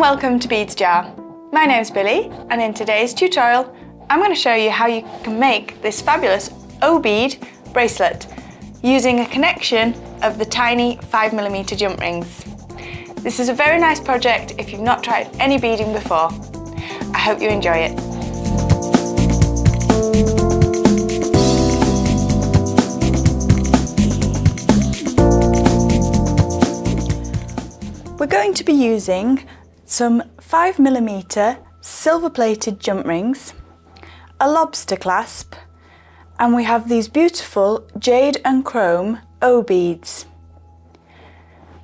and welcome to Beads Jar. My name's Billy, and in today's tutorial I'm going to show you how you can make this fabulous O bead bracelet using a connection of the tiny 5mm jump rings. This is a very nice project if you've not tried any beading before. I hope you enjoy it. We're going to be using some 5mm silver-plated jump rings, a lobster clasp, and we have these beautiful jade and chrome O beads.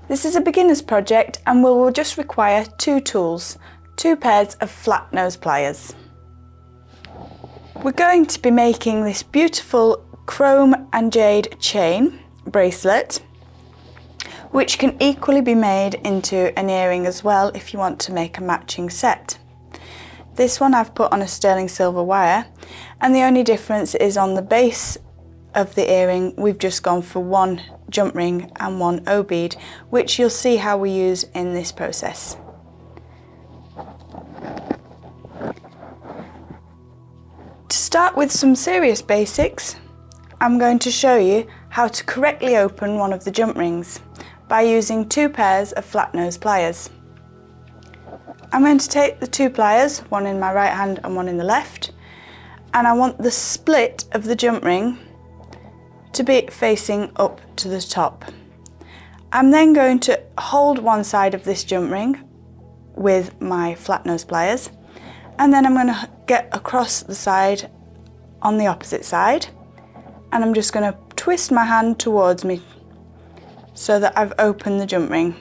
This is a beginner's project and we will just require two tools, two pairs of flat nose pliers. We're going to be making this beautiful chrome and jade chain bracelet, which can equally be made into an earring as well if you want to make a matching set. This one I've put on a sterling silver wire, and the only difference is on the base of the earring we've just gone for one jump ring and one O bead, which you'll see how we use in this process. To start with some serious basics, I'm going to show you how to correctly open one of the jump rings by using two pairs of flat nose pliers. I'm going to take the two pliers, one in my right hand and one in the left, and I want the split of the jump ring to be facing up to the top. I'm then going to hold one side of this jump ring with my flat nose pliers, and then I'm going to get across the side on the opposite side, and I'm just going to twist my hand towards me so that I've opened the jump ring.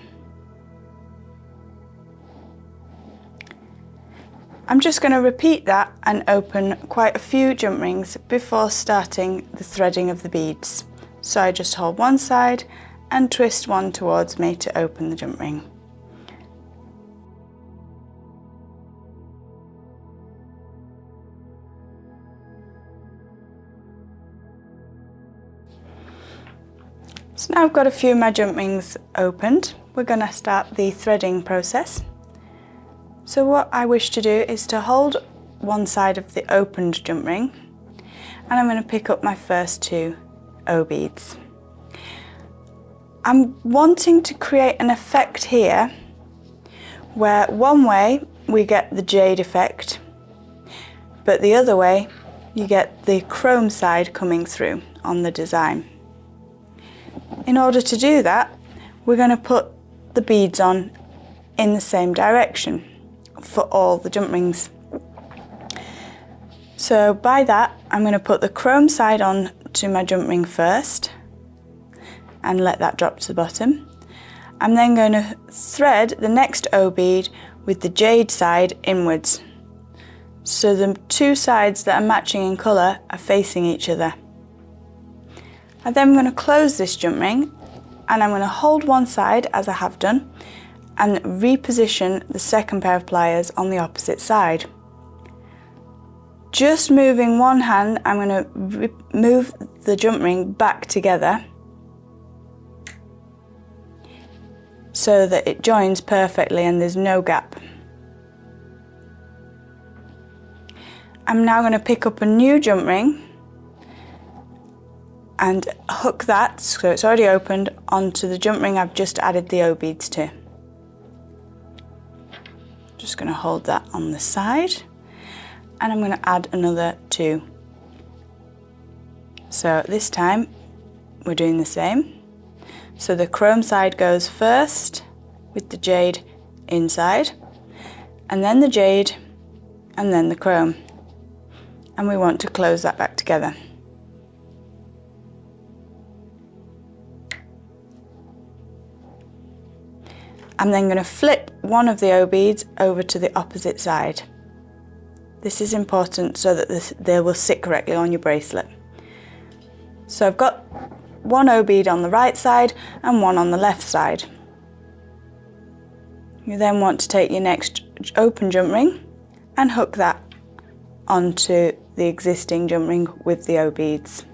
I'm just going to repeat that and open quite a few jump rings before starting the threading of the beads. So I just hold one side and twist one towards me to open the jump ring. So now I've got a few of my jump rings opened, we're going to start the threading process. So what I wish to do is to hold one side of the opened jump ring, and I'm going to pick up my first two O beads. I'm wanting to create an effect here where one way we get the jade effect, but the other way you get the chrome side coming through on the design. In order to do that, we're going to put the beads on in the same direction for all the jump rings. So by that, I'm going to put the chrome side on to my jump ring first and let that drop to the bottom. I'm then going to thread the next O bead with the jade side inwards, so the two sides that are matching in colour are facing each other. I'm then going to close this jump ring, and I'm going to hold one side as I have done and reposition the second pair of pliers on the opposite side. Just moving one hand, I'm going to move the jump ring back together so that it joins perfectly and there's no gap. I'm now going to pick up a new jump ring and hook that, so it's already opened, onto the jump ring I've just added the O beads to. Just going to hold that on the side, and I'm going to add another two. So this time we're doing the same. So the chrome side goes first with the jade inside, and then the jade, and then the chrome. And we want to close that back together. I'm then going to flip one of the O beads over to the opposite side. This is important so that they will sit correctly on your bracelet. So I've got one O bead on the right side and one on the left side. You then want to take your next open jump ring and hook that onto the existing jump ring with the O beads,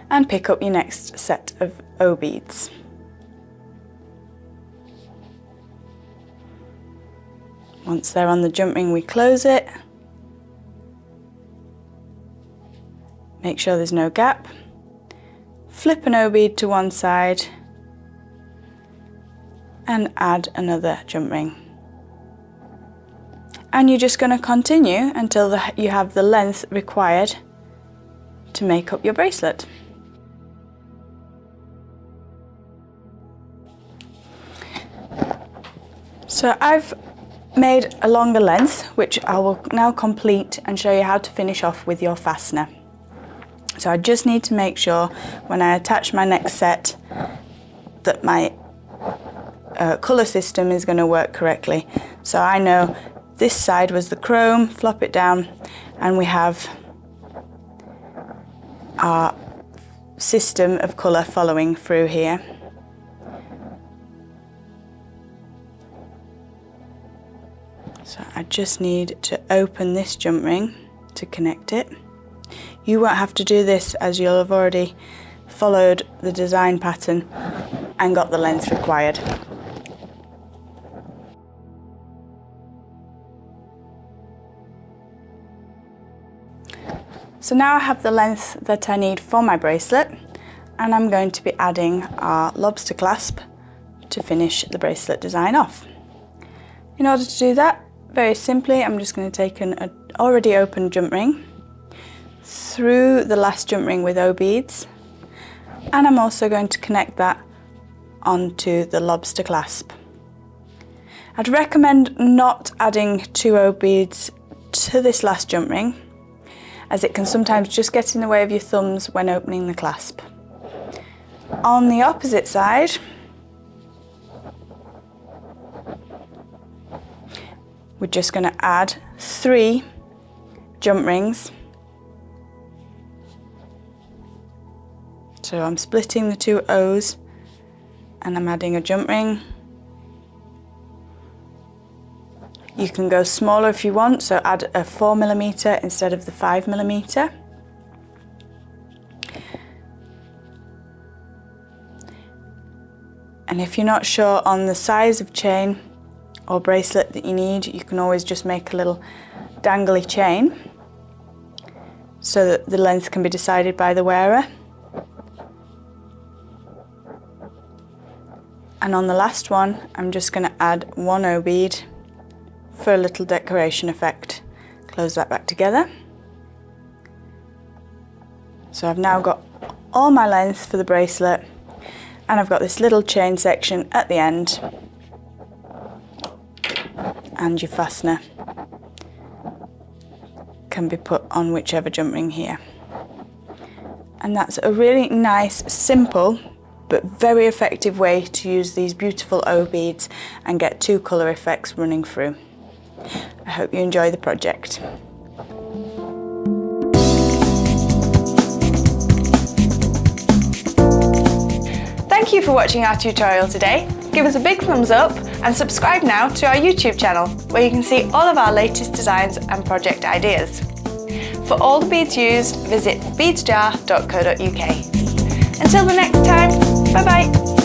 and pick up your next set of O beads. Once they're on the jump ring, we close it. Make sure there's no gap. Flip an O bead to one side and add another jump ring. And you're just going to continue until you have the length required to make up your bracelet. So I've made a longer length, which I will now complete and show you how to finish off with your fastener. So I just need to make sure when I attach my next set that my colour system is going to work correctly. So I know this side was the chrome, flop it down, and we have our system of colour following through here. So I just need to open this jump ring to connect it. You won't have to do this as you'll have already followed the design pattern and got the length required. So now I have the length that I need for my bracelet, and I'm going to be adding our lobster clasp to finish the bracelet design off. In order to do that, very simply, I'm just going to take an already opened jump ring through the last jump ring with O beads, and I'm also going to connect that onto the lobster clasp. I'd recommend not adding 2 O beads to this last jump ring, as it can sometimes just get in the way of your thumbs when opening the clasp. On the opposite side, we're just going to add 3 jump rings. So I'm splitting the 2 O's and I'm adding a jump ring. You can go smaller if you want, so add a 4mm instead of the 5mm. And if you're not sure on the size of chain or bracelet that you need, you can always just make a little dangly chain so that the length can be decided by the wearer. And on the last one, I'm just going to add 1 O bead for a little decoration effect. Close that back together. So I've now got all my length for the bracelet, and I've got this little chain section at the end, and your fastener can be put on whichever jump ring here. And that's a really nice, simple, but very effective way to use these beautiful O beads and get 2 colour effects running through. I hope you enjoy the project. Thank you for watching our tutorial today. Give us a big thumbs up and subscribe now to our YouTube channel, where you can see all of our latest designs and project ideas. For all the beads used, visit beadsjar.co.uk. Until the next time, bye bye!